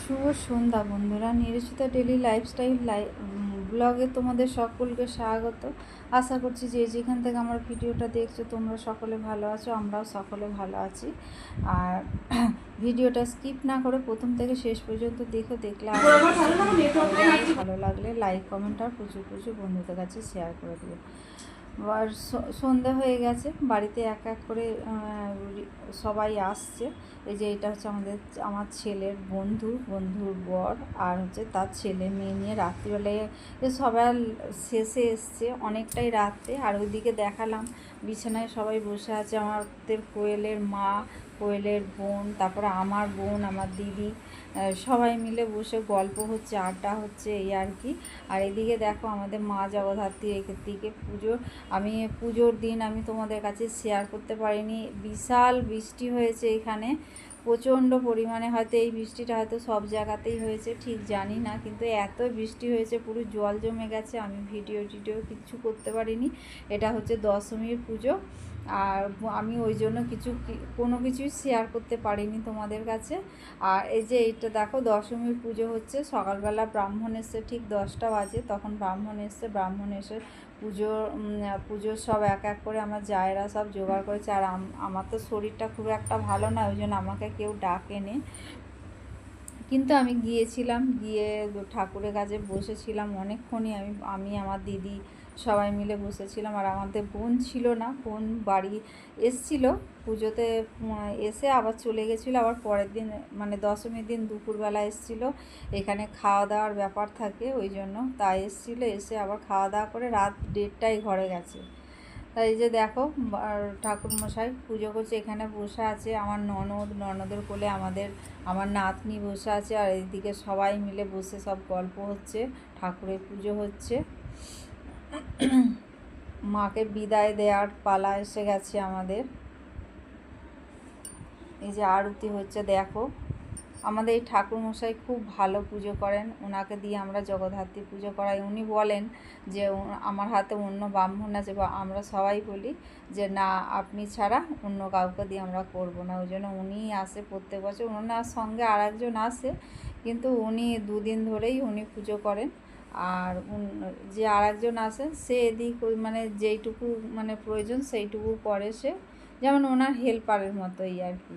শুভ সন্ধ্যা বন্ধুরা, নিরুচিতা daily lifestyle ব্লগে তোমাদের সকলকে স্বাগত। আশা করছি যে যেখান থেকে আমার ভিডিওটা দেখছো তোমরা সকলে ভালো আছো, আমরাও সকলে ভালো আছি। আর ভিডিওটা স্কিপ না করে প্রথম থেকে শেষ পর্যন্ত দেখলে ভালো লাগলে লাইক কমেন্ট আর প্রচুর প্রচুর বন্ধুদের কাছে শেয়ার করে দিও। আর সন্ধ্যা হয়ে গেছে, বাড়িতে এক এক করে সবাই আসছে। এই যে এটা হচ্ছে আমার ছেলের বন্ধুর বর, আর হচ্ছে তার ছেলে মেয়ে নিয়ে রাত্রিবেলায় সবাই শেষে এসছে অনেকটাই রাত্রে। আর ওইদিকে দেখালাম বিছানায় সবাই বসে আছে, আমাদের কোয়েলের মা, কোয়েলের বোন, তারপরে আমার বোন, আমার দিদি, সবাই মিলে বসে গল্প হচ্ছে, আড্ডা হচ্ছে, এই আর কি। আর এদিকে দেখো আমাদের মা জগদ্ধাত্রী দিকে পুজোর দিন আমি তোমাদের কাছে শেয়ার করতে পারিনি। বিশাল বৃষ্টি হয়েছে এখানে, প্রচণ্ড পরিমাণে। হয়তো এই বৃষ্টিটা হয়তো সব জায়গাতেই হয়েছে ঠিক জানি না, কিন্তু এত বৃষ্টি হয়েছে পুরো জল জমে গেছে। আমি ভিডিও কিচ্ছু করতে পারিনি। এটা হচ্ছে দশমীর পুজো, আর আমি ওই জন্য কোনো কিছুই শেয়ার করতে পারিনি তোমাদের কাছে। আর এই যে এইটা দেখো, দশমীর পুজো হচ্ছে, সকালবেলা ব্রাহ্মণ এসে ঠিক 10টা বাজে, তখন ব্রাহ্মণ এসে পুজোর সব এক এক করে আমার জায়েরা সব জোগাড় করেছে। আর আমার তো শরীরটা খুব একটা ভালো না, ওই জন্য আমাকে কেউ ডাকেনি, কিন্তু আমি গিয়েছিলাম, গিয়ে ঠাকুরের কাছে বসেছিলাম অনেকক্ষণই। আমি আমার দিদি সবাই মিলে বসেছিলাম। আর আমাদের বোন ছিল না, বোন বাড়ি এসছিল পুজোতে, এসে আবার চলে গেছিলো। আবার পরের দিন মানে দশমীর দিন দুপুরবেলা এসছিল, এখানে খাওয়া দাওয়ার ব্যাপার থাকে ওই জন্য, তাই এসছিলো, এসে আবার খাওয়া দাওয়া করে রাত 1:30টায় ঘরে গেছে। তাই যে দেখো ঠাকুরমশাই পুজো করছে, এখানে বসে আছে আমার ননদের কোলে আমার নাতনি বসে আছে। আর এইদিকে সবাই মিলে বসে সব গল্প হচ্ছে, ঠাকুরের পুজো হচ্ছে। মাকে বিদায় দেওয়ার পালা এসে গেছে আমাদের। এই যে আরতি হচ্ছে দেখো, আমাদের এই ঠাকুরমশাই খুব ভালো পুজো করেন, ওনাকে দিয়ে আমরা জগদ্ধাত্রী পুজো করাই। উনি বলেন যে আমার হাতে অন্য ব্রাহ্মণ আছে, বা আমরা সবাই বলি যে না, আপনি ছাড়া অন্য কাউকে দিয়ে আমরা করব না। ওই জন্য উনিই আসে প্রত্যেক বছর, ওনার সঙ্গে আর একজন আসে, কিন্তু উনি 2 দিন ধরেই উনি পুজো করেন। আর যে আর একজন আসেন সে এদিক মানে যেইটুকু মানে প্রয়োজন সেইটুকু করে, সে যেমন ওনার হেল্পারের মতোই আর কি।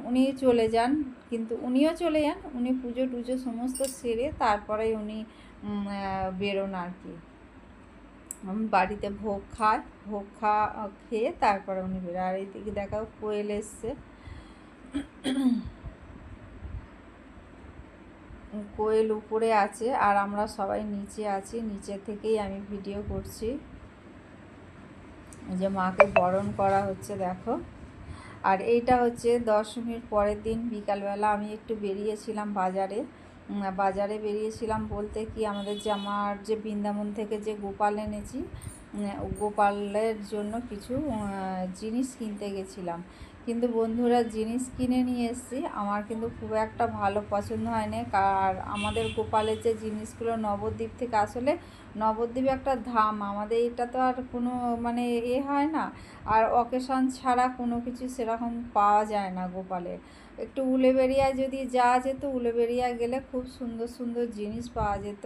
উনি চলে যান, কিন্তু উনিও চলে যান, উনি পুজো টুজো সমস্ত সেরে তারপরে উনি বেরোন আর কি। বাড়িতে ভোগ খেয়ে তারপরে উনি বেরোন। আর এইদিকে দেখাও কোয়েল এসছে, কোয়েল উপরে আছে আর আমরা সবাই নিচে আছি, নিচে থেকেই আমি ভিডিও করছি। যে মাকে বরণ করা হচ্ছে দেখো। আর এইটা হচ্ছে দশমীর পরের দিন বিকালবেলা আমি একটু বেরিয়েছিলাম বাজারে বেরিয়েছিলাম বলতে কি, আমার যে বৃন্দাবন থেকে যে গোপাল এনেছি, গোপালের জন্য কিছু জিনিস কিনতে গেছিলাম। কিন্তু বন্ধুরা, জিনিস কিনে নিয়ে এসেছি, আমার কিন্তু খুব একটা ভালো পছন্দ হয়নি। আর আমাদের গোপালের যে জিনিসগুলো নবদ্বীপ থেকে, আসলে নবদ্বীপ একটা ধাম, আমাদের এটা তো আর কোনো মানে হয় না। আর অকেশন ছাড়া কোনো কিছু সেরকম পাওয়া যায় না গোপালের। একটু উলেবেড়িয়ায় যদি যাওয়া যেত, উলেবেড়িয়ায় গেলে খুব সুন্দর সুন্দর জিনিস পাওয়া যেত।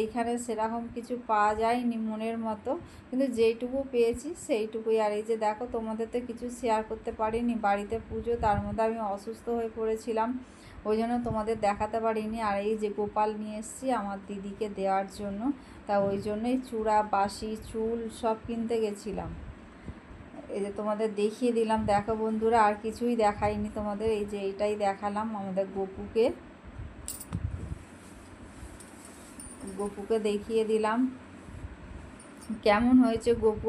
এইখানে সেরকম কিছু পাওয়া যায়নি মনের মতো, কিন্তু যেইটুকু পেয়েছি সেইটুকুই। আর এই যে দেখো, তোমাদের তো কিছু শেয়ার করতে পারিনি, বাড়িতে পুজো, তার মধ্যে আমি অসুস্থ হয়ে পড়েছিলাম, ওই জন্য তোমাদের দেখাতে পারিনি। আর এই যে গোপাল নিয়ে এসেছি আমার দিদিকে দেওয়ার জন্য, তা ওই জন্যই চূড়া, বাঁশি, চুল সব কিনতে গেছিলাম। এই যে তোমাদের দেখিয়ে দিলাম, দেখো বন্ধুরা, আর কিছুই দেখাইনি তোমাদের, এই যে এইটাই দেখালাম। আমাদের গপুকে দেখিয়ে দিলাম কেমন হয়েছে গপু।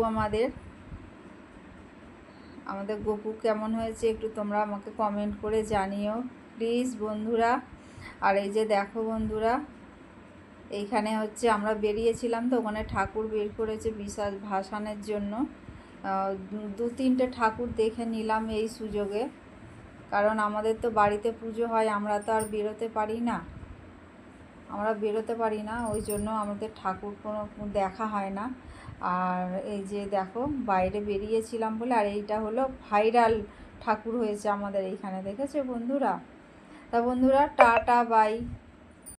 আমাদের গপু কেমন হয়েছে একটু তোমরা আমাকে কমেন্ট করে জানিও প্লিজ বন্ধুরা। আর এই যে দেখো বন্ধুরা, এইখানে হচ্ছে আমরা বেরিয়েছিলাম, তো ওখানে ঠাকুর বের করেছে বিশাল ভাসানের জন্য। 2-3টে ঠাকুর দেখে নিলাম এই সুযোগে, কারণ আমাদের তো বাড়িতে পুজো হয়, আমরা তো আর বেরোতে পারি না, ওই জন্য আমাদের ঠাকুর কোনো দেখা হয় না। আর এই যে দেখো, বাইরে বেরিয়েছিলাম বলে। আর এইটা হলো ভাইরাল ঠাকুর হয়েছে আমাদের এইখানে, দেখেছো বন্ধুরা। তা বন্ধুরা টাটা বাই।